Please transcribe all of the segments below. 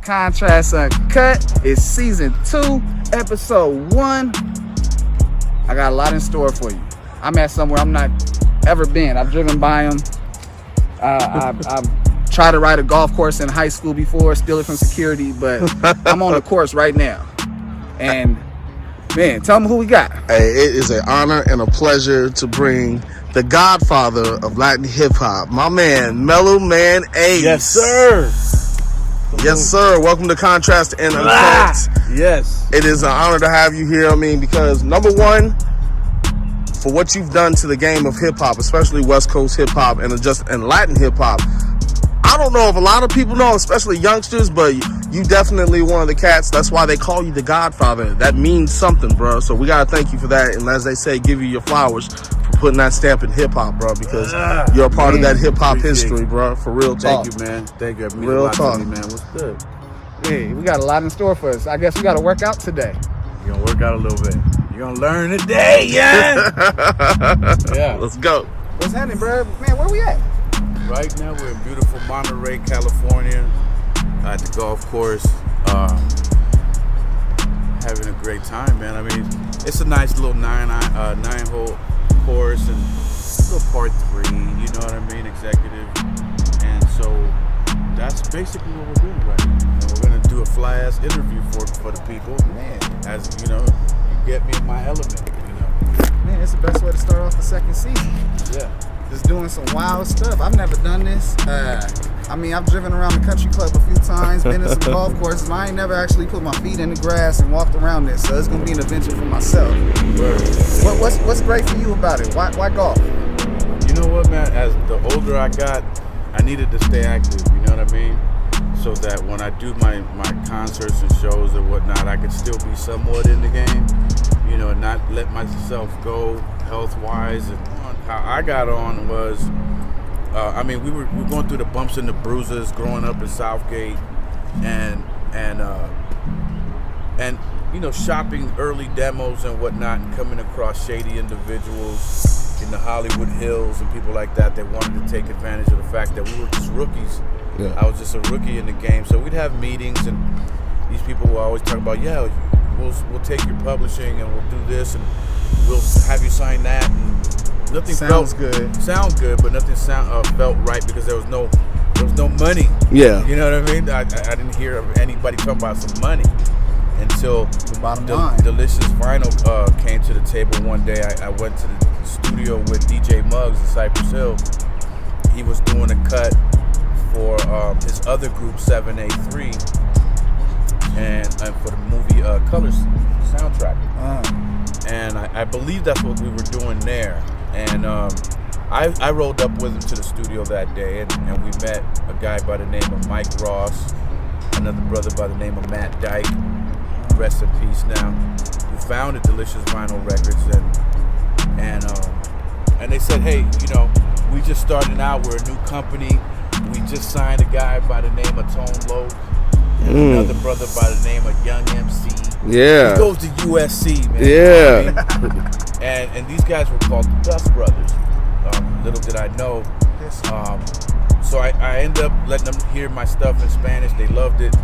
Contrast Uncut is season 2, episode 1. I got a lot in store for you. I'm at somewhere I'm not ever been. I've driven by them. I've tried to ride a golf course in high school before, steal it from security, but I'm on the course right now. And man, tell them who we got. Hey, it is an honor and a pleasure to bring the Godfather of Latin hip hop, my man, Mellow Man Ace. Yes, sir. Yes, sir. Welcome to Contrast and Uncut. Yes. It is an honor to have you here. I mean, because number one, for what you've done to the game of hip hop, especially West Coast hip hop and Latin hip hop. I don't know if a lot of people know, especially youngsters, but you definitely one of the cats. That's why they call you the Godfather. That means something, bro. So we gotta thank you for that. And as they say, give you your flowers for putting that stamp in hip hop, bro, because you're a part of that hip hop history, bro. For real talk. Thank you, man. Thank you. Real talk, man. What's good? Hey, we got a lot in store for us. I guess we got to work out today. You're gonna work out a little bit. You're gonna learn today, yeah. Yeah. Let's go. What's happening, bro? Man, where we at? Right now we're in beautiful Monterey, California, at the golf course, having a great time, man. I mean, it's a nice little nine-hole course and a little par 3, you know what I mean, executive. And so that's basically what we're doing right now. And we're gonna do a fly-ass interview for the people, Man, as you know, you get me in my element, you know. man, it's the best way to start off the second season. Yeah. Just doing some wild stuff. I've never done this. I mean, I've driven around the country club a few times, been to some golf courses, and I ain't never actually put my feet in the grass and walked around this. So it's gonna be an adventure for myself. What's great for you about it? Why golf? You know what, man? As the older I got, I needed to stay active. You know what I mean? So that when I do my concerts and shows and whatnot, I can still be somewhat in the game. You know, and not let myself go health-wise. And how I got on was, I mean, we were going through the bumps and the bruises growing up in Southgate, and you know, shopping early demos and whatnot, and coming across shady individuals in the Hollywood Hills and people like that wanted to take advantage of the fact that we were just rookies. Yeah. I was just a rookie in the game, so we'd have meetings, and these people will always talk about, yeah, we'll take your publishing and we'll do this and we'll have you sign that. And nothing Sounds felt good, but nothing felt right because there was no money. Yeah. You know what I mean? I didn't hear of anybody talking about some money until the bottom line. Delicious Vinyl came to the table one day. I went to the studio with DJ Muggs in Cypress Hill. He was doing a cut for his other group 7A3 and for the movie Colors soundtrack. And I believe that's what we were doing there. And I rolled up with him to the studio that day, and we met a guy by the name of Mike Ross, another brother by the name of Matt Dyke, rest in peace now, who founded Delicious Vinyl Records. And they said, hey, you know, we just starting out, we're a new company. We just signed a guy by the name of Tone Loc, and another brother by the name of Young MC. Yeah. He goes to USC, man. Yeah. You know what I mean? and these guys were called the Dust Brothers. Little did I know. So I ended up letting them hear my stuff in Spanish. They loved it.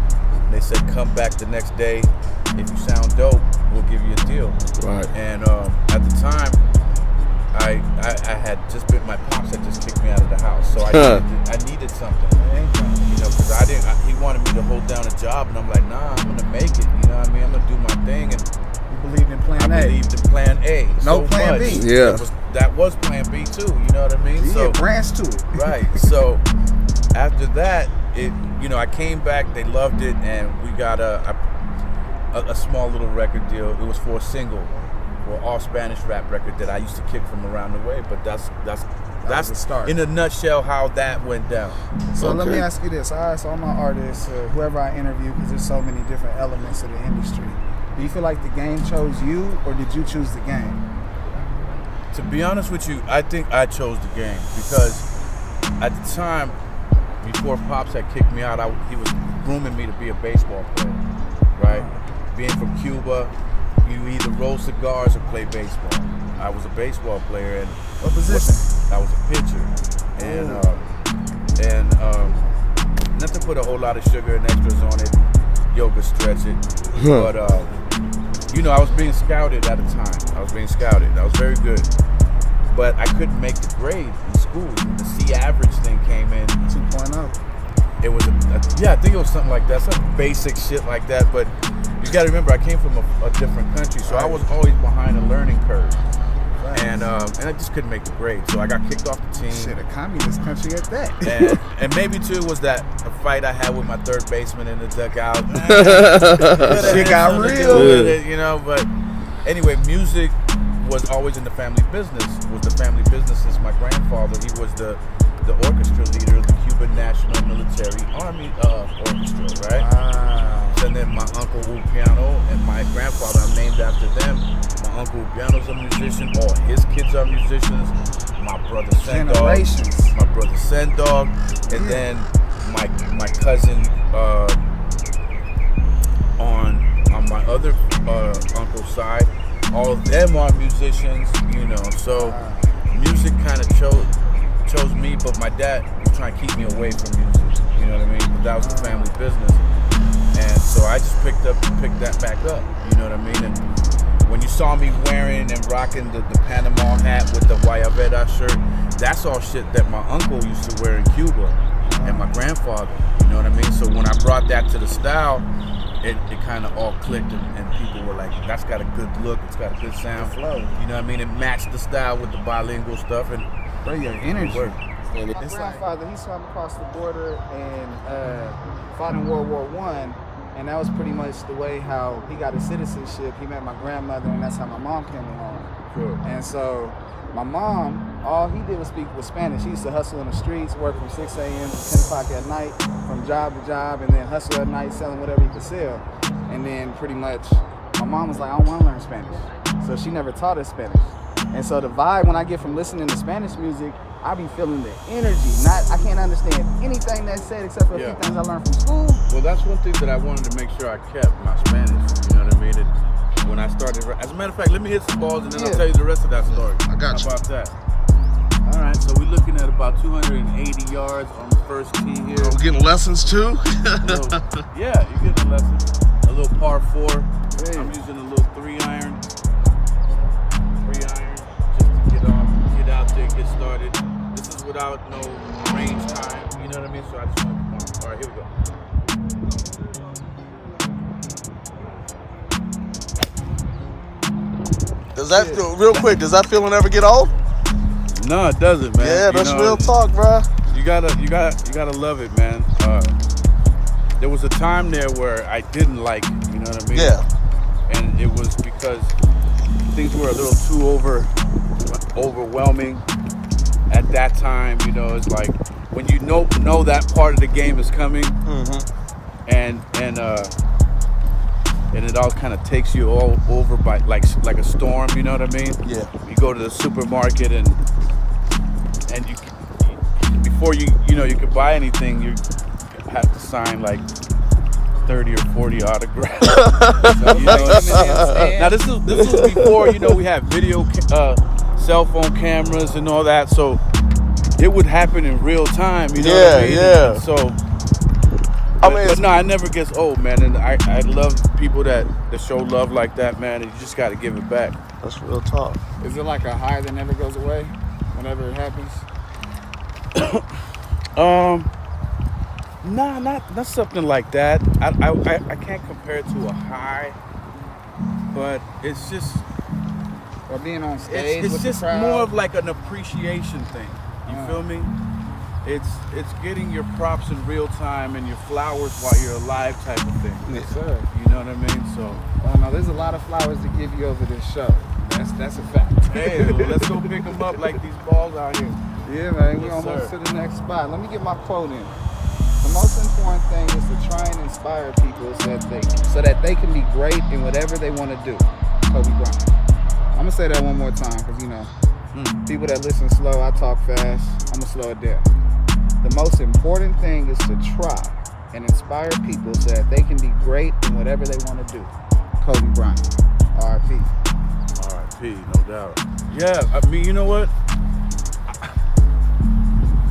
They said, come back the next day. If you sound dope, we'll give you a deal. Right. And at the time, I had just been, my pops had just kicked me out of the house. So I needed something. You know, because he wanted me to hold down a job, and I'm like, nah, I'm gonna make it. You know what I mean? I'm gonna do my thing. And You believed in plan A. I believed in plan A. No so plan much. B. Yeah. That was plan B too. You know what I mean? You So branch to it. right. So after that, I came back. They loved it, and we got a small little record deal. It was for a single, for all Spanish rap record that I used to kick from around the way. But that's the start. In a nutshell how that went down. So let me ask you this. All right, so all my artists, whoever I interview, because there's so many different elements of the industry, do you feel like the game chose you, or did you choose the game? To be honest with you, I think I chose the game because at the time, before Pops had kicked me out, he was grooming me to be a baseball player, right? Being from Cuba, you either roll cigars or play baseball. I was a baseball player, and What position? I was a pitcher, and not to put a whole lot of sugar and extras on it, yoga stretch it. But you know, I was being scouted at the time. I was very good, but I couldn't make the grade in school. The C average thing came in 2.0. It was I think it was something like that, some basic shit like that. But you got to remember, I came from a different country, so I was always behind a learning curve. And I just couldn't make the grade, so I got kicked off the team. Shit, a communist country at that. And maybe too was that a fight I had with my third baseman in the dugout. Shit got real. You know, but anyway, music was always in the family business. Was the family business since my grandfather. He was the orchestra leader of the Cuban National Military Army Orchestra, right? Wow. And then my uncle Upiano and my grandfather, I'm named after them. My uncle Upiano's a musician. All his kids are musicians. My brother Sendog. Generations. My brother Sendog. And then my cousin on my other uncle's side. All of them are musicians, you know. So music kind of chose me, but my dad was trying to keep me away from music. You know what I mean? But that was the family business. And so I just picked that back up, you know what I mean? And when you saw me wearing and rocking the Panama hat with the Guayabera shirt, that's all shit that my uncle used to wear in Cuba and my grandfather, you know what I mean? So when I brought that to the style, it kind of all clicked and people were like, that's got a good look, it's got a good sound. Flow. You know what I mean? It matched the style with the bilingual stuff and Bro, your energy. it My grandfather, he swam across the border and fought in World War I, and that was pretty much the way how he got his citizenship. He met my grandmother, and that's how my mom came along. Sure. And so my mom, all he did was speak with Spanish. He used to hustle in the streets, work from 6 a.m. to 10 o'clock at night, from job to job, and then hustle at night selling whatever he could sell. And then pretty much my mom was like, I don't want to learn Spanish. So she never taught us Spanish. And so the vibe when I get from listening to Spanish music, I be feeling the energy. I can't understand anything that's said except for a few things I learned from school. Well, that's one thing that I wanted to make sure I kept, my Spanish. You know what I mean? And when I started, as a matter of fact, let me hit some balls and then I'll tell you the rest of that story. I got you. How about that? All right, so we're looking at about 280 yards on the first tee here. Are we getting lessons too? Yeah, you're getting lessons. A little par 4. Hey. I'm using a little 3-iron. 3-iron just to get out there, get started. This is without no range time, you know what I mean? So I just want to come on. All right, here we go. Does that feel, real quick, does that feeling ever get old? No, it doesn't, man. Yeah, that's real talk, bro. You gotta love it, man. There was a time there where I didn't like it, you know what I mean? Yeah. And it was because things were a little too overwhelming at that time. You know, it's like when you know that part of the game is coming, and it all kind of takes you all over by like a storm. You know what I mean? Yeah. You go to the supermarket and you before you could buy anything, you have to sign like 30 or 40 autographs. So, you know what I mean? Now this was before we had video, cell phone cameras and all that, so it would happen in real time. You know what I mean? Yeah. And so, but no, it never gets old, man. And I love people that show love like that, man. And you just got to give it back. That's real talk. Is it like a high that never goes away whenever it happens? Nah, not something like that. I can't compare it to a high, but it's just Or being on stage it's with just the crowd? more of like an appreciation thing. You feel me? It's getting your props in real time and your flowers while you're alive type of thing. Yes, sir. You know what I mean? So No, there's a lot of flowers to give you over this show. That's a fact. hey, well, let's go pick them up like these balls out here. Yeah, man, we Yes, almost sir. to the next spot. Let me get my quote in. The most important thing is to try and inspire people so that they can be great in whatever they want to do. Kobe Bryant. I'm gonna say that one more time because people that listen slow, I talk fast. I'm gonna slow it down. The most important thing is to try and inspire people so that they can be great in whatever they want to do. Kobe Bryant. R.I.P. R.I.P. No doubt. Yeah, I mean, you know what?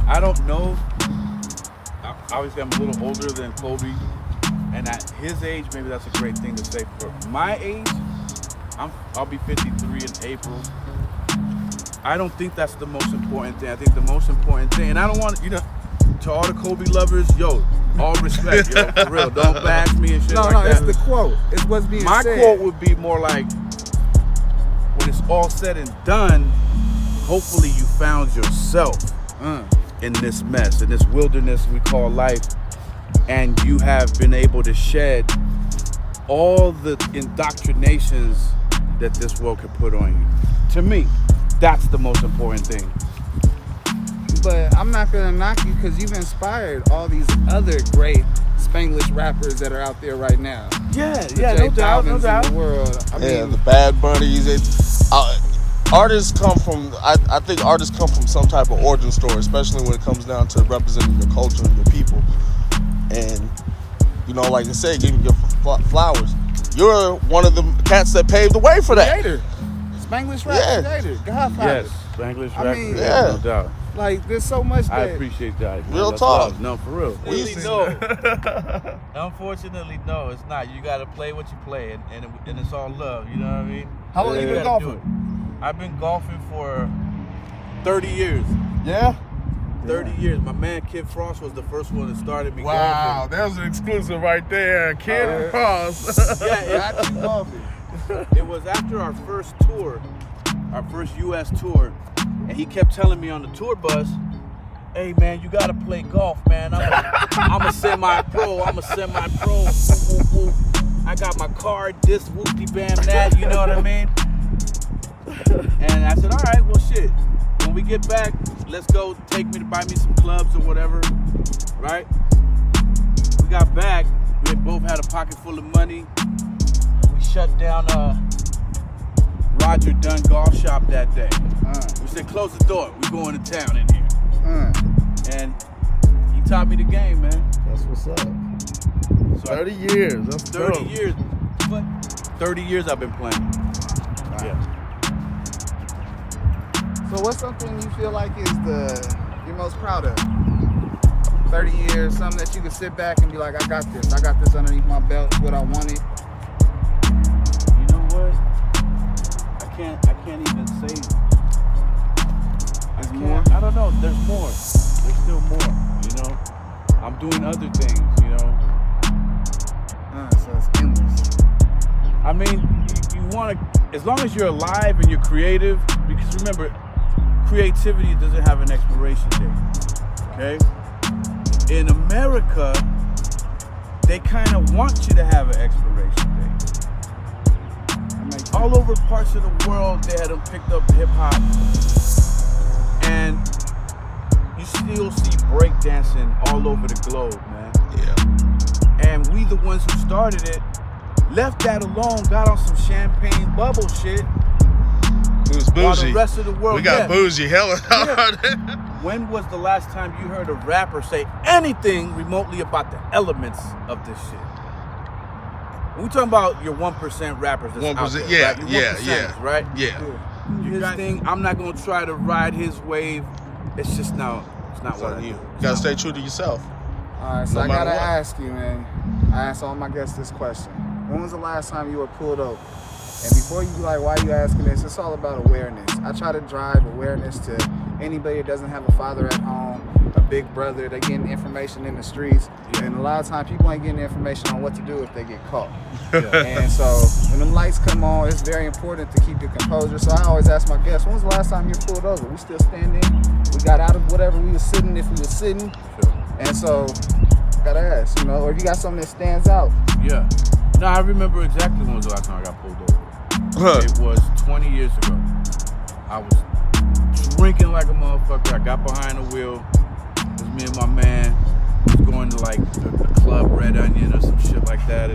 I don't know. obviously I'm a little older than Kobe, and at his age, maybe that's a great thing to say. For my age, I'll be 53 in April. I don't think that's the most important thing. I think the most important thing, and I don't want, to all the Kobe lovers, yo, all respect, yo, for real. Don't bash me and shit like that. No, it's the quote. It's what's being My said. quote would be more like, when it's all said and done, hopefully you found yourself in this mess, in this wilderness we call life, and you have been able to shed all the indoctrinations that this world can put on you. To me, that's the most important thing. But I'm not gonna knock you because you've inspired all these other great Spanglish rappers that are out there right now. Yeah, No doubt. In the world. I mean, the Bad Bunnies. Artists come from. I think artists come from some type of origin story, especially when it comes down to representing your culture and your people. And like I said, giving your flowers. You're one of the cats that paved the way for that. creator. Spanglish rap creator. Godfather. Yes, Spanglish I rap, mean, no doubt. Like, there's so much I that... appreciate that. Real That's talk. love. No, for real. Unfortunately, no, it's not. You got to play what you play, and it's all love. You know what I mean? How long you been golfing? I've been golfing for 30 years. Yeah. 30 years. My man Kid Frost was the first one that started me Wow, golfing. there's an exclusive right there, Kid Frost. Got you golfing. It was after our first tour, our first U.S. tour, and he kept telling me on the tour bus, "Hey man, you gotta play golf, man. I'm a semi-pro. I'm a semi-pro. Woo, woo, woo. I got my card, this whoopty bam that. You know what I mean?" And I said, "All right, well shit. When we get back, let's go. Take me to buy me some clubs or whatever." Right? We got back. We had both had a pocket full of money. We shut down Roger Dunn Golf Shop that day. We said, "Close the door. We going to town in here." And he taught me the game, man. That's what's up. So 30 years. That's 30 dope. years. But 30 years I've been playing. Yeah. So what's something you feel like is you're most proud of? 30 years, something that you can sit back and be like, I got this underneath my belt, what I wanted. You know what? I can't even say. There's more? I don't know. There's more. There's still more. I'm doing other things. So it's endless. I mean, you want to, as long as you're alive and you're creative, because remember, creativity doesn't have an expiration date. Okay? In America, they kind of want you to have an expiration date. All over parts of the world, they had them picked up hip hop, and you still see breakdancing all over the globe, man. Yeah. And we, the ones who started it, left that alone, got on some champagne bubble shit. It was While bougie. the rest of the world, We got bougie hella hard. When was the last time you heard a rapper say anything remotely about the elements of this shit? We talking about your 1% rappers that's 1%, out there, yeah, right? Your yeah, 1%ers, yeah. right? Yeah. His thing, I'm not gonna try to ride his wave. It's just it's not what I do. You gotta stay true to yourself. All right, so No I gotta matter what. ask you, man. I ask all my guests this question. When was the last time you were pulled over? And before you be like, why are you asking this? It's all about awareness. I try to drive awareness to anybody that doesn't have a father at home, a big brother. They getting information in the streets. And a lot of times people ain't getting information on what to do if they get caught. And so when them lights come on, it's very important to keep your composure. So I always ask my guests, when was the last time you were pulled over? We still standing? We got out of whatever we was sitting, if we was sitting. And so, gotta ask, or if you got something that stands out. Yeah. No, I remember exactly when was the last time I got pulled over. It was 20 years ago. I was drinking like a motherfucker. I got behind the wheel. It was me and my man. We was going to like a club, Red Onion or some shit like that.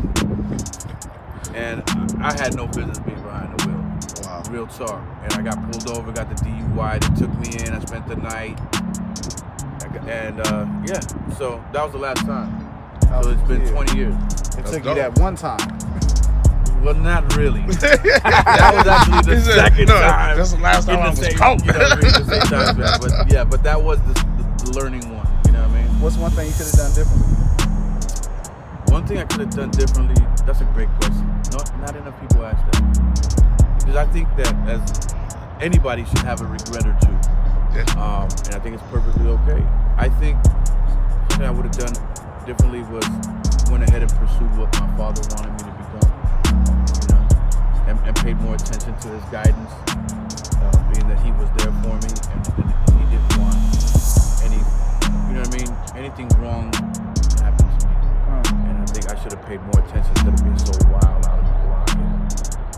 And I had no business being behind the wheel. Wow. Real talk. And I got pulled over, got the DUI. They took me in. I spent the night. And so that was the last time. So it's been 20 years. It took dope. you that one time. Well, not really. That was actually the second time. That's the last time I was caught. You know what I mean? The same time back. But that was the learning one. You know what I mean? What's one thing you could have done differently? One thing I could have done differently, that's a great question. Not enough people ask that. Because I think that as anybody should have a regret or two. Yeah. And I think it's perfectly okay. I think something I would have done differently was went ahead and pursued what my father wanted me to become. You know, and paid more attention to his guidance, being that he was there for me and he didn't want any, you know what I mean, anything wrong happen to me. And I think I should have paid more attention instead of being so wild out of the block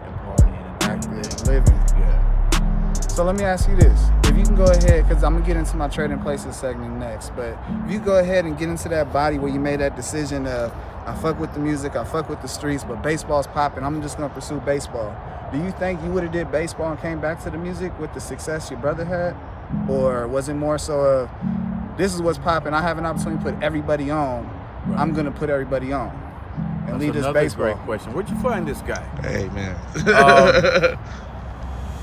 and partying and Active, living. Yeah. So let me ask you this. If you can go ahead, because I'm going to get into my Trading Places segment next, but if you go ahead and get into that body where you made that decision of, I fuck with the music, I fuck with the streets, but baseball's popping, I'm just going to pursue baseball. Do you think you would have did baseball and came back to the music with the success your brother had? Or was it more so of, this is what's popping, I have an opportunity to put everybody on, Right. I'm going to put everybody on and That's lead this another baseball? great question. Where'd you find this guy? Hey, man.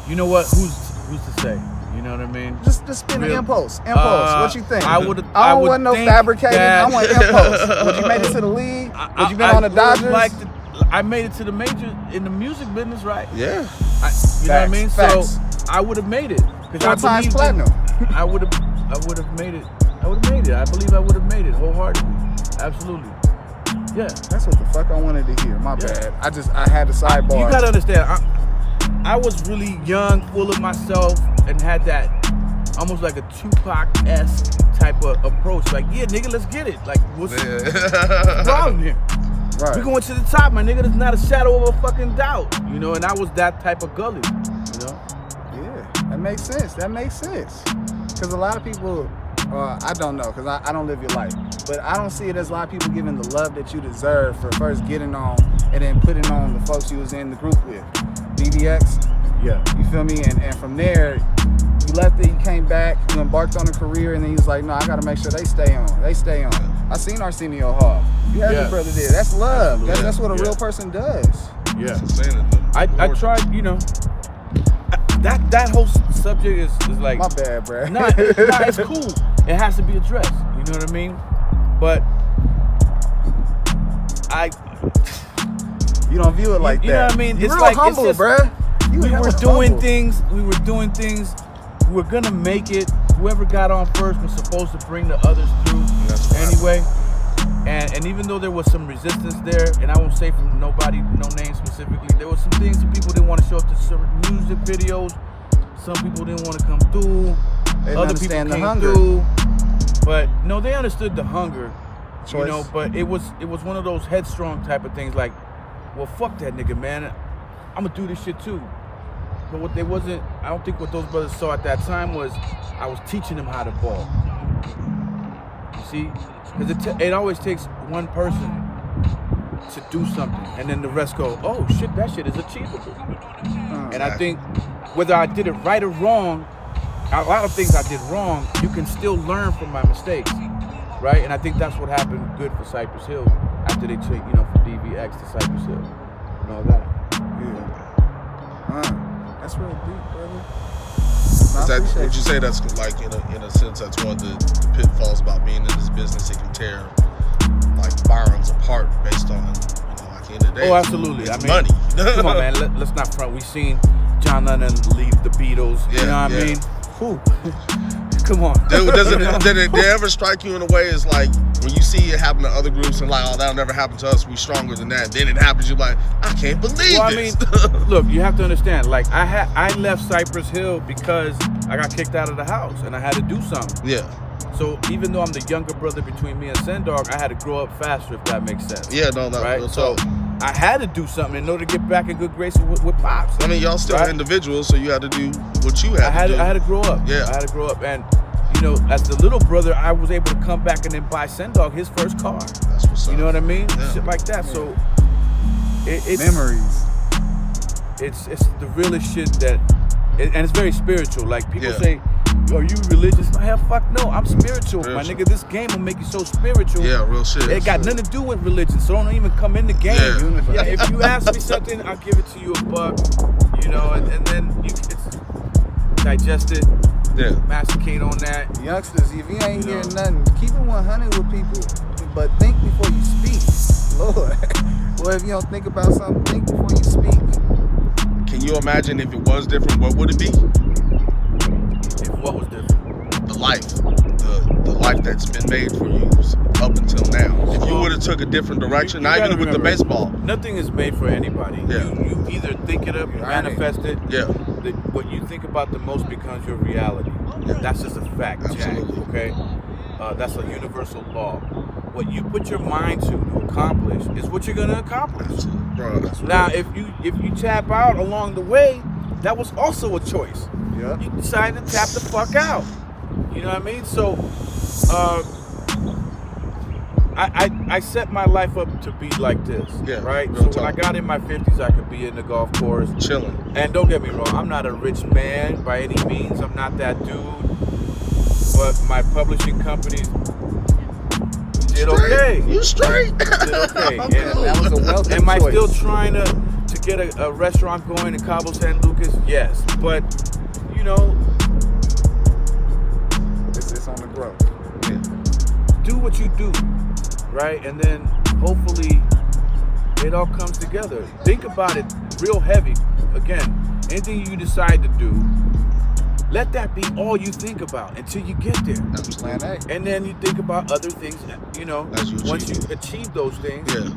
You know what? Who's to say? You know what I mean? Just spin the impulse. What you think? I don't would want no think fabricated. that- I want impulse. Would you made it to the league? Would you been on the Dodgers? I made it to the major in the music business, right? Yeah. You know what I mean? Facts. So I would have made it. 4 times platinum. I would have made it. I would have made it. I believe I would have made it wholeheartedly. Absolutely. Yeah. That's what the fuck I wanted to hear. My bad. I had the sidebar. You gotta understand. I was really young, full of myself, and had that almost like a Tupac-esque type of approach. Like, yeah, nigga, let's get it. Like, what's the problem here? Right. We going to the top, my nigga. There's not a shadow of a fucking doubt. You know, and I was that type of gully. You know? Yeah, that makes sense. Because a lot of people, I don't know, because I don't live your life, but I don't see it as a lot of people giving the love that you deserve for first getting on and then putting on the folks you was in the group with. DVX, Yeah. you feel me? And from there, you left it, you came back, you embarked on a career, and then you was like, no, I gotta make sure they stay on. I seen Arsenio Hall. You had your brother there. That's love. That's what a real person does. Yeah. Sustainable. I tried, you know. That whole subject is like. My bad, bruh. Nah, it's cool. It has to be addressed. You know what I mean? But You don't view it like that. You know what I mean? You're It's real like humble, it's just, bruh. We were doing things. We were gonna make it. Whoever got on first was supposed to bring the others through anyway. And even though there was some resistance there, and I won't say from nobody, no name specifically, there was some things that people didn't want to show up to certain music videos. Some people didn't want to come through. They Other people understand the came hunger. through. But no, they understood the hunger. Choice. You know, but it was one of those headstrong type of things like, well, fuck that nigga, man. I'm gonna do this shit too. But I don't think what those brothers saw at that time was I was teaching them how to ball. You see? Because it always takes one person to do something, and then the rest go, oh shit, that shit is achievable. And I think whether I did it right or wrong, a lot of things I did wrong, you can still learn from my mistakes, right? And I think that's what happened good for Cypress Hill after they changed, you know, from DVX to Cypress Hill and all that. Yeah. That's real deep, brother. Would you say that's like in a sense that's one of the pitfalls about being in this business? It can tear like bonds apart based on, you know, like the end of the day. Oh, absolutely. It's I mean, money. Come on, man. Let's not front. We seen John Lennon leave the Beatles. You know what I mean? Whew. Come on. Did it ever strike you in a way as like when you see it happen to other groups and like, oh, that'll never happen to us, we stronger than that. Then it happens, you're like, I can't believe this. I mean, look, you have to understand, like I left Cypress Hill because I got kicked out of the house and I had to do something. Yeah. So even though I'm the younger brother between me and Sendog, I had to grow up faster, if that makes sense. Yeah, no, right? real So talk. I had to do something in order to get back in good graces with Pops. I mean, y'all still right? individuals, so you had to do what you had to do. I had to grow up. Yeah. I had to grow up. And, you know, as the little brother, I was able to come back and then buy Sendog his first car. That's what's up. You know what I mean? Yeah. Shit like that. So it's memories. It's the realest shit that, and it's very spiritual. Like people Yeah. say, are you religious? Hell, fuck no. I'm spiritual. My nigga, this game will make you so spiritual. Yeah, real shit. It got nothing to do with religion, so don't even come in the game. Yeah. If you ask me something, I'll give it to you $1, you know, and then it's digest it, Yeah. masticate on that. Youngsters, if you ain't You know. hearing nothing, keep it 100 with people. But think before you speak. Lord. Well, if you don't think about something, think before you speak. Can you imagine if it was different, what would it be? If what was different? The life. The life that's been made for you up until now. If you would have took a different direction, You not gotta even with the remember, baseball. Nothing is made for anybody. Yeah. You either think it up, you Right. manifest it. Yeah. What you think about the most becomes your reality. That's just a fact, Jack. Absolutely. Okay? That's a universal law. What you put your mind to accomplish is what you're gonna accomplish. Bro, Now, if you tap out along the way, that was also a choice. Yeah. You decided to tap the fuck out. You know what I mean? So, I set my life up to be like this. Yeah, Right. real So when I talk. got in my 50s, I could be in the golf course. chilling. And don't get me wrong, I'm not a rich man by any means. I'm not that dude. But my publishing company did okay. You straight. Did okay. I'm And cool. That was a wealthy am I choice. still trying to get a restaurant going in Cabo San Lucas? Yes. But, you know, It's on the growth. do what you do, right? And then hopefully it all comes together. Think about it real heavy. Again, anything you decide to do, let that be all you think about until you get there. Plan A. And then you think about other things, you know, As you once you achieve. achieve those things, Yeah.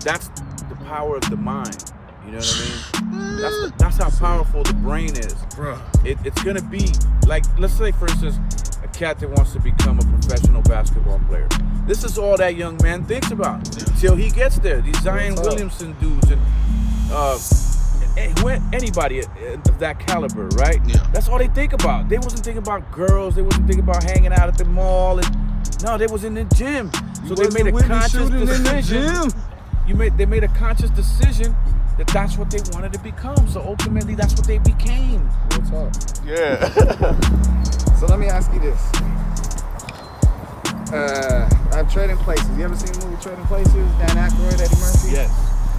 that's the power of the mind. You know what I mean? That's how powerful the brain is. Bruh. It's gonna be like, let's say for instance, a cat that wants to become a professional basketball player. This is all that young man thinks about till he gets there. These Zion What's up? Williamson dudes and anybody of that caliber, right? Yeah. That's all they think about. They wasn't thinking about girls. They wasn't thinking about hanging out at the mall. And no, they was in the gym. So they made a conscious decision. They made a conscious decision that that's what they wanted to become. So ultimately, that's what they became. Real talk. Yeah. So let me ask you this. I've Trading Places. You ever seen the movie Trading Places? Dan Aykroyd, Eddie Murphy? Yes,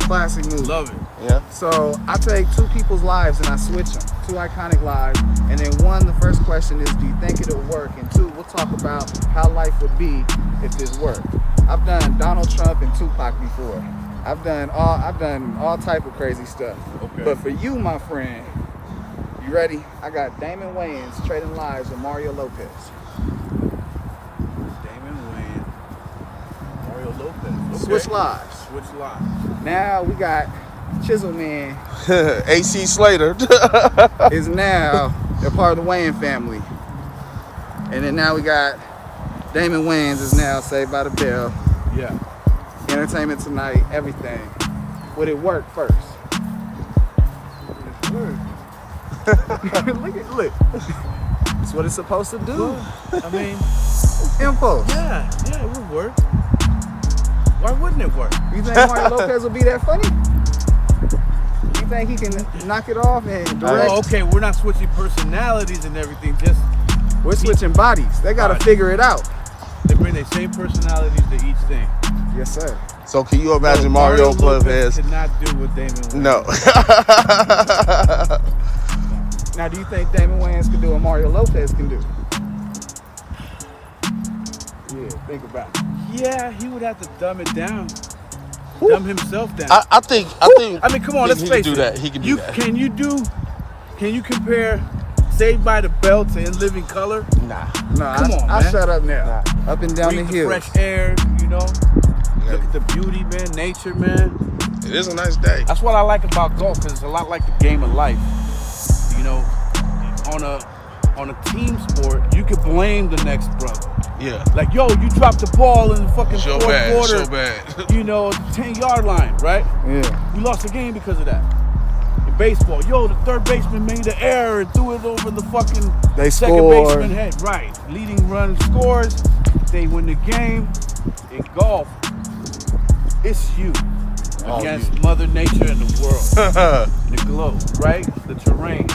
Classic movie. love it. Yeah. So I take two people's lives and I switch them. Two iconic lives. And then one, the first question is, do you think it'll work? And two, we'll talk about how life would be if this worked. I've done Donald Trump and Tupac before. I've done all type of crazy stuff. Okay. But for you, my friend, you ready? I got Damon Wayans trading lives with Mario Lopez. Damon Wayans, Mario Lopez. Okay. Switch lives. Switch lives. Now we got Chisel Man AC Slater. is now a part of the Wayans family. And then now we got Damon Wayans is now Saved by the Bell. Yeah. Entertainment Tonight, everything. Would it work first? Look. It's what it's supposed to do. I mean, Info. yeah, it would work. Why wouldn't it work? You think Mario Lopez will be that funny? You think he can knock it off and direct? Oh, okay, we're not switching personalities and everything. Just We're switching bodies. They got to Bodies. figure it out. they bring their same personalities to each thing. Yes, sir. So can you imagine Mario Lopez? cannot do what Damon Wayans. No. Now, do you think Damon Wayans can do what Mario Lopez can do? Yeah, think about it. Yeah, he would have to dumb it down. Dumb himself down. I think. I mean, come on, let's he face can it. do that. He can do that. Can you compare Saved by the Bell to In Living Color? Nah. No, Come on, I man. shut up now. Up and down Breathe the the hills. fresh air, you know? Look at the beauty, man, nature, man. It is a nice day. That's what I like about golf, because it's a lot like the game of life. You know, on a team sport, you could blame the next brother. Yeah. Like, yo, you dropped the ball in the fucking So fourth bad. quarter. So bad. You know, 10-yard line, right? Yeah. You lost the game because of that. In baseball, yo, the third baseman made an error and threw it over the fucking They second scored. baseman head. Right. Leading run scores. They win the game. In golf, it's you against Mother Nature and the world. The globe, right? The terrain.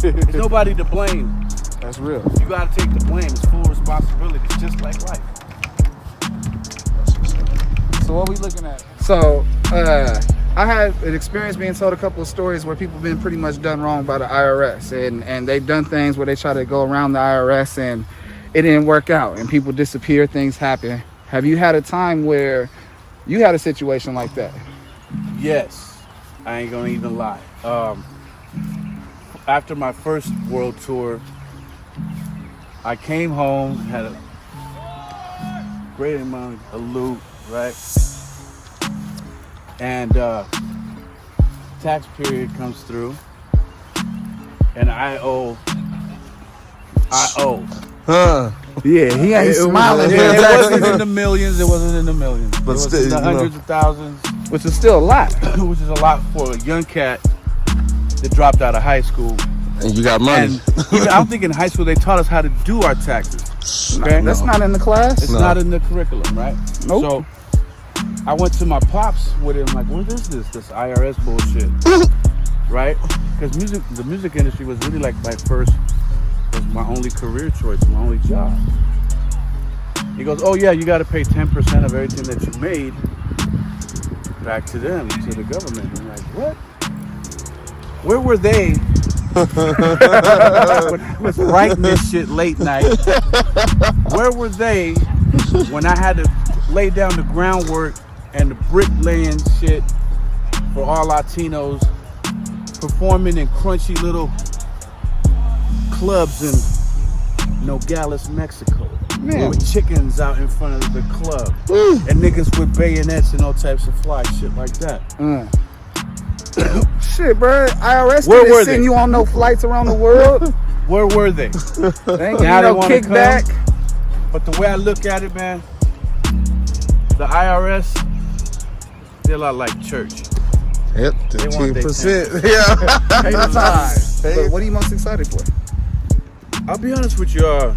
There's nobody to blame. That's real. You gotta take the blame. It's full responsibility, just like life. So what we looking at? So, I had an experience being told a couple of stories where people have been pretty much done wrong by the IRS, and they've done things where they try to go around the IRS and it didn't work out, and people disappear, things happen. Have you had a time where you had a situation like that? Yes, I ain't gonna even lie. After my first world tour, I came home, had a great amount of loot, right? And tax period comes through, and I owe. Huh. Yeah, he ain't smiling. It wasn't in the millions. It wasn't in the millions. But it was still, in the you know. hundreds of thousands, Which is still a lot. which is a lot for a young cat that dropped out of high school. And you got money. And even, I don't think in high school they taught us how to do our taxes. Okay? That's not in the class. It's not in the curriculum, right? Nope. So I went to my pops with it. I'm like, what is this? This IRS bullshit, right? Because the music industry was really like was my only career choice, my only job. He goes, oh yeah, you got to pay 10% of everything that you made back to them, to the government. I'm like, what? Where were they when I was writing this shit late night? Where were they when I had to lay down the groundwork and the bricklaying shit for all Latinos, performing in crunchy little clubs in Nogales, Mexico, Man. with chickens out in front of the club, and niggas with bayonets and all types of fly shit like that. Shit, bro. IRS Where didn't were send they? you on no flights around the world. Where were they? They ain't Now give they you no wanna kickback. But the way I look at it, man, the IRS, they're a lot like church. Yep, They want their 15%. Yeah. But what are you most excited for? I'll be honest with you,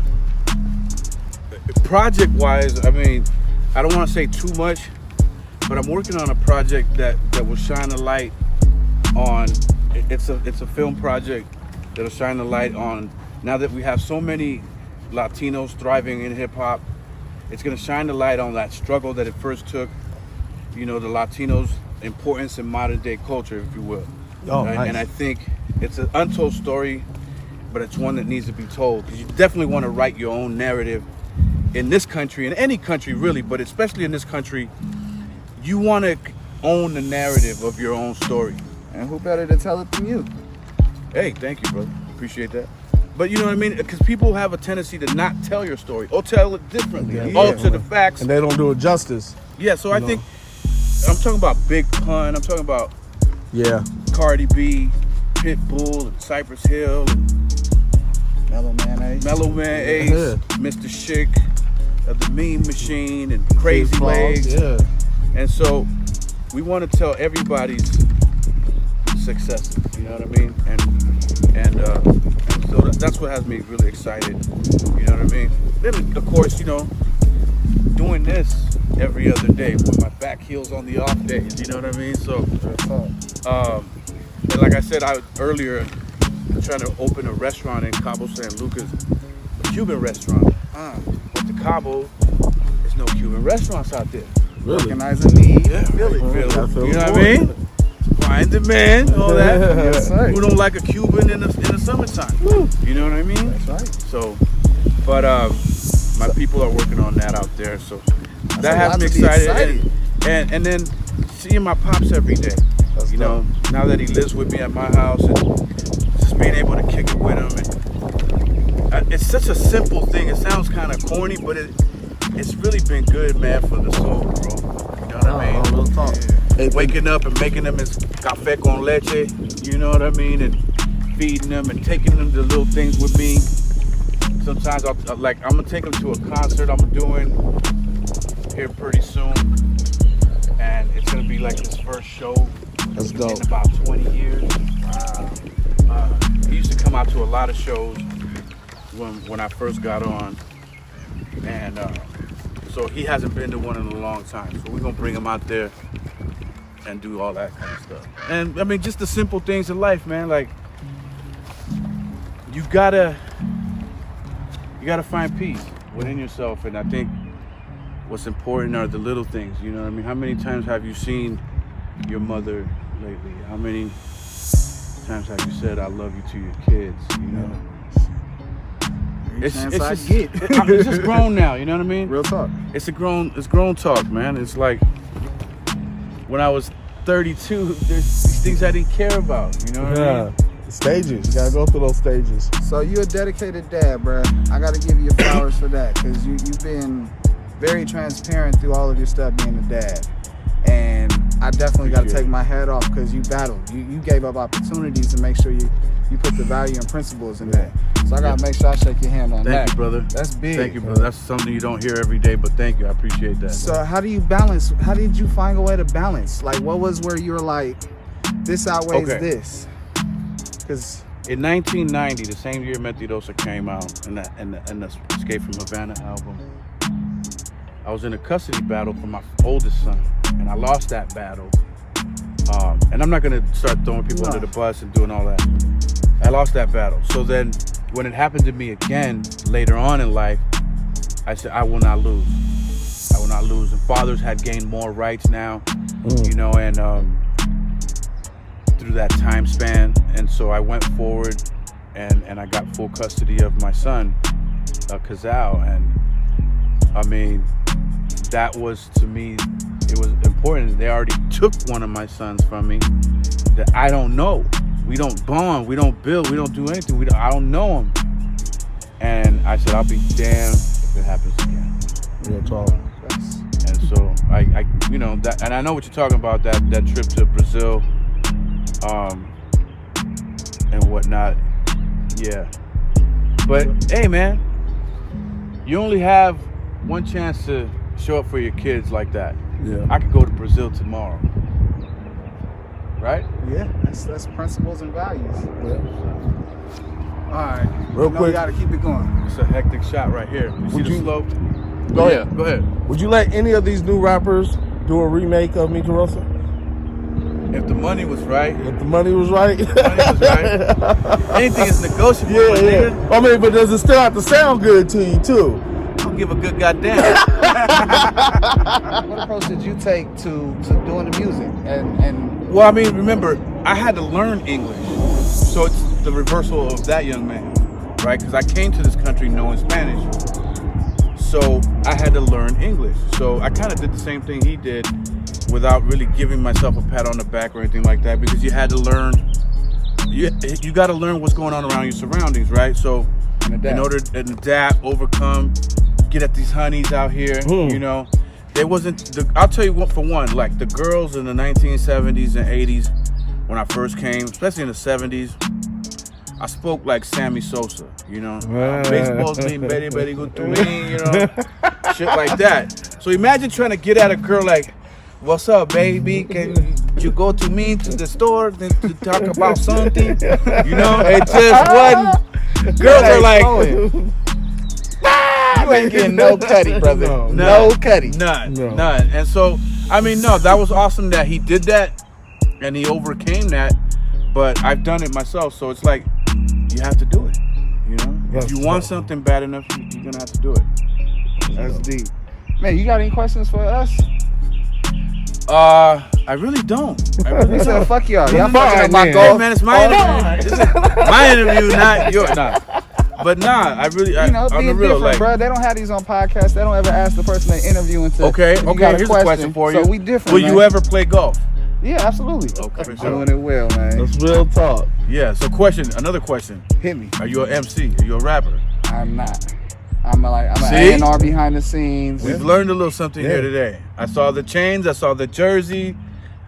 project-wise, I mean, I don't want to say too much, but I'm working on a project that will shine a light on. It's a film project that'll shine a light on. Now that we have so many Latinos thriving in hip hop, it's gonna shine the light on that struggle that it first took. You know, the Latinos' importance in modern day culture, if you will. Oh, Right? nice. And I think it's an untold story, but it's one that needs to be told, because you definitely want to write your own narrative in this country, in any country really, but especially in this country. You want to own the narrative of your own story. And who better to tell it than you? Hey, thank you, brother. Appreciate that. But you know what I mean? Because people have a tendency to not tell your story or tell it differently, Yeah. alter the facts. And they don't do it justice. Yeah, so I think I'm talking about Big Pun. I'm talking about Yeah. Cardi B, Pitbull, and Cypress Hill, and Mellow Man Ace. Mellow Man Ace, Yeah. Mr. Chic, the Meme Machine, and Crazy Legs. Yeah. And so we want to tell everybody's successes, you know what I mean? And so that's what has me really excited, you know what I mean? Then of course, you know, doing this every other day with my back heels on the off days, you know what I mean? So, and like I said earlier, I'm trying to open a restaurant in Cabo San Lucas, a Cuban restaurant. But to Cabo, there's no Cuban restaurants out there. Really? Recognize a need. Yeah, Philly. I feel You know what I the mean? Find demand, all that. Yes, sir. Who don't like a Cuban in the summertime? You know what I mean? That's right. So, but my people are working on that out there. So that a has lot me to be excited. And then seeing my pops every day. You know, now that he lives with me at my house, and just being able to kick it with him. And it's such a simple thing. It sounds kind of corny, but it's really been good, man, for the soul, bro. You know what I mean? Real talk. Waking up and making them his café con leche, you know what I mean, and feeding them and taking them to little things with me. Sometimes I'm gonna take them to a concert I'm doing here pretty soon, and it's gonna be like his first show That's in dope. about 20 years. He used to come out to a lot of shows when I first got on, and so he hasn't been to one in a long time. So we're gonna bring him out there and do all that kind of stuff. And I mean, just the simple things in life, man. Like you gotta find peace within yourself. And I think what's important are the little things. You know what I mean? How many times have you seen your mother lately? How many times have you said I love you to your kids? You know, it's just grown now. You know what I mean? Real talk. It's grown talk, man. It's like when I was 32, there's these things I didn't care about. You know what I mean? Stages. You gotta go through those stages. So you a dedicated dad, bruh. I gotta give you flowers for that, because you've been very transparent through all of your stuff being a dad. And I definitely gotta take my hat off, because you battled. You gave up opportunities to make sure you put the value and principles in that. So I gotta make sure I shake your hand on that. Thank you, brother. That's big. Thank you, brother. That's something you don't hear every day, but thank you. I appreciate that. So how do you balance? How did you find a way to balance? Like, what was where you were like, this outweighs this? Because in 1990, the same year Mentirosa came out, and the Escape from Havana album, I was in a custody battle for my oldest son, and I lost that battle. And I'm not gonna start throwing people under the bus and doing all that. I lost that battle. So then, when it happened to me again later on in life, I said, I will not lose. I will not lose. And fathers had gained more rights now, you know, and through that time span. And so I went forward and I got full custody of my son, Kazal. And I mean, that was, to me, it was important. They already took one of my sons from me that I don't know. We don't bond, we don't build, we don't do anything. I don't know him. And I said, I'll be damned if it happens again. Real talk. And so I you know, that, and I know what you're talking about, that trip to Brazil, and whatnot. Yeah. But hey, man, you only have one chance to show up for your kids like that. Yeah. I could go to Brazil tomorrow. Right? yeah, that's principles and values. Yeah. All right. Real quick. We gotta keep it going. It's a hectic shot right here. You see the slope? Go ahead. Go ahead. Would you let any of these new rappers do a remake of Mentirosa? If the money was right. If the money was right? Money was right. Anything is negotiable. Yeah, yeah. I mean, but does it still have to sound good to you, too? I don't give a good goddamn. What approach did you take to doing the music? And Well, I mean, remember, I had to learn English. So it's the reversal of that young man, right? Because I came to this country knowing Spanish. So I had to learn English. So I kind of did the same thing he did without really giving myself a pat on the back or anything like that, because you had to learn, you got to learn what's going on around your surroundings, right? So in order to adapt, overcome, get at these honeys out here, you know. There wasn't, I'll tell you what, for one, like the girls in the 1970s and 80s, when I first came, especially in the 70s, I spoke like Sammy Sosa, you know. Baseball's been very, very good to me, you know. Shit like that. So imagine trying to get at a girl like, what's up, baby? Can you go to me to the store to talk about something? You know, it just wasn't. Girls are like, you ain't getting no cutty, brother. No cutty. None. And so, I mean, no, that was awesome that he did that and he overcame that. But I've done it myself, so it's like, you have to do it. You know? If you want something bad enough, you're going to have to do it. That's deep. Man, you got any questions for us? I really don't. He said, fuck y'all. Y'all fucking up my Hey, goal. man, it's my interview. This is my interview, not yours. Nah. But nah, I really, You know, on being the real, different, like, bro. They don't have these on podcasts. They don't ever ask the person they interviewing to. Okay, if you got here's a question for you. So we different, Will man. you ever play golf? Yeah, absolutely. Okay, for Doing it well, man. That's real talk. Yeah, so another question. Hit me. Are you an MC? Are you a rapper? I'm not. I'm an See? A&R behind the scenes. We've learned a little something here today. I saw the chains, I saw the jersey.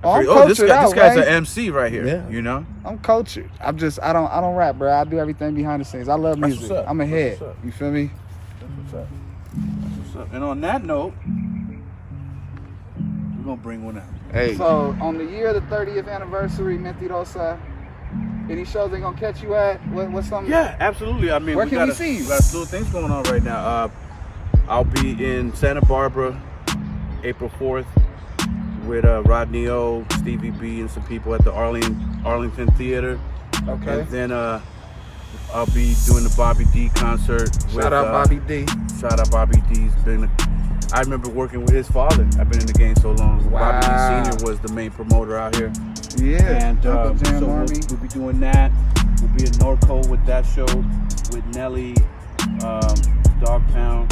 I'm This cultured out, guy's right? an MC right here. Yeah. You know? I'm cultured. I don't rap, bro. I do everything behind the scenes. I love That's music. what's up. I'm a head. That's what's up. You feel me? That's what's up. And on that note, we're gonna bring one out. Hey. So on the year of the 30th anniversary, Mentirosa, any shows they gonna catch you at? What's something? Yeah, absolutely. I mean, Where can we see you? We got little things going on right now. I'll be in Santa Barbara, April 4th, with Rodney O, Stevie B, and some people at the Arlington Theater. Okay. And then I'll be doing the Bobby D concert. Shout out Bobby D. Shout out Bobby D. I remember working with his father. I've been in the game so long. Wow. Bobby Lee Sr. was the main promoter out here. Yeah. And Uncle Jam so Army. we'll be doing that. We'll be in Norco with that show with Nelly, Dogtown.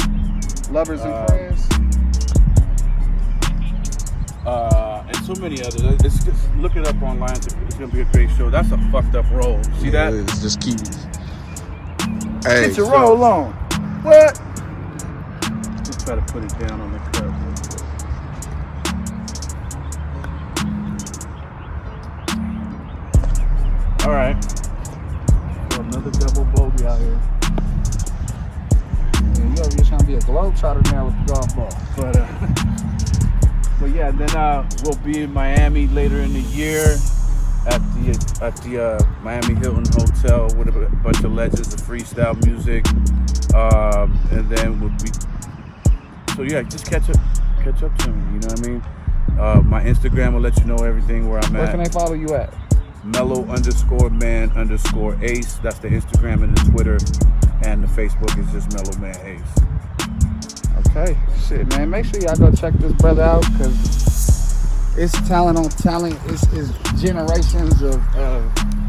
Lovers and Friends. And so many others. It's just look it up online. It's gonna be a great show. That's a fucked up roll. See that? It is. Just keep. Hey, Get your roll on. What? Just try to put it down on the cut. All right. So another double bogey out here. Yeah, you over here trying to be a globetrotter now with the golf ball. But yeah, then we'll be in Miami later in the year at the Miami Hilton Hotel with a bunch of legends of freestyle music, and then we'll be. So yeah, just catch up to me. You know what I mean? My Instagram will let you know everything where I'm Where at. can they follow you at? Mellow_man_Ace. That's the Instagram and the Twitter, and the Facebook is just Mellow Man Ace. Okay, shit, man. Make sure y'all go check this brother out because it's talent on talent. It's generations of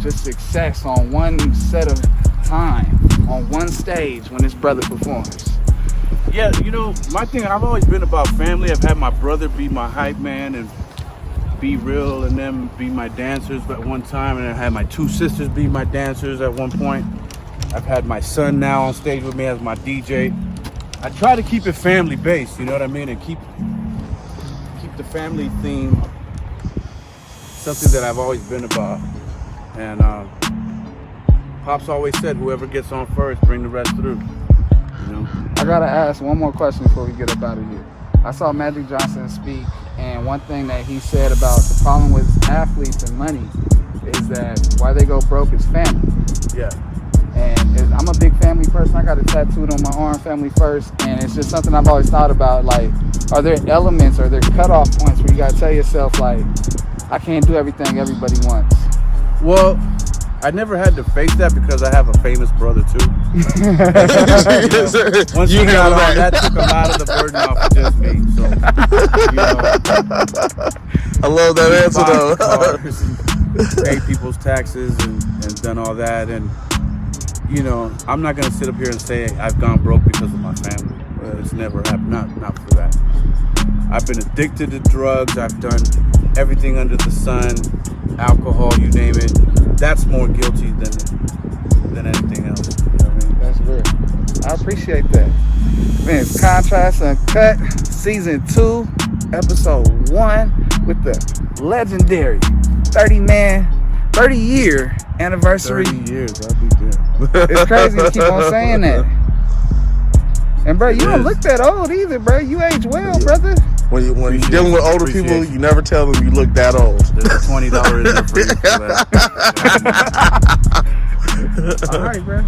just success on one set of time, on one stage when this brother performs. Yeah, you know, my thing, I've always been about family. I've had my brother be my hype man and be real and them be my dancers at one time, and I had my two sisters be my dancers at one point. I've had my son now on stage with me as my DJ. I try to keep it family based, you know what I mean, and keep the family theme something that I've always been about. And Pop's always said, whoever gets on first, bring the rest through. You know. I gotta ask one more question before we get up out of here. I saw Magic Johnson speak, and one thing that he said about the problem with athletes and money is that why they go broke is family. Yeah. And I'm a big family person. I got it tattooed on my arm, family first. And it's just something I've always thought about. Like, are there elements, are there cutoff points where you got to tell yourself, like, I can't do everything everybody wants? Well, I never had to face that because I have a famous brother too. Once you got on, that took a lot of the burden off of just me. So, I love that answer though. Pay people's taxes and done all that, and you know, I'm not gonna sit up here and say I've gone broke because of my family. It's never happened. Not for that. I've been addicted to drugs. I've done everything under the sun, alcohol, you name it. That's more guilty than anything else. You know what I mean? That's real. I appreciate that. Man, it's Contrast Uncut, Season 2, Episode 1, with the legendary 30-year anniversary. 30 years, I'll be there. It's crazy to keep on saying that. And bro, you don't look that old either, bro. You age well, brother. When you're dealing with older people, you never tell them you look that old. There's a $20 in there for you for that. All right, bro.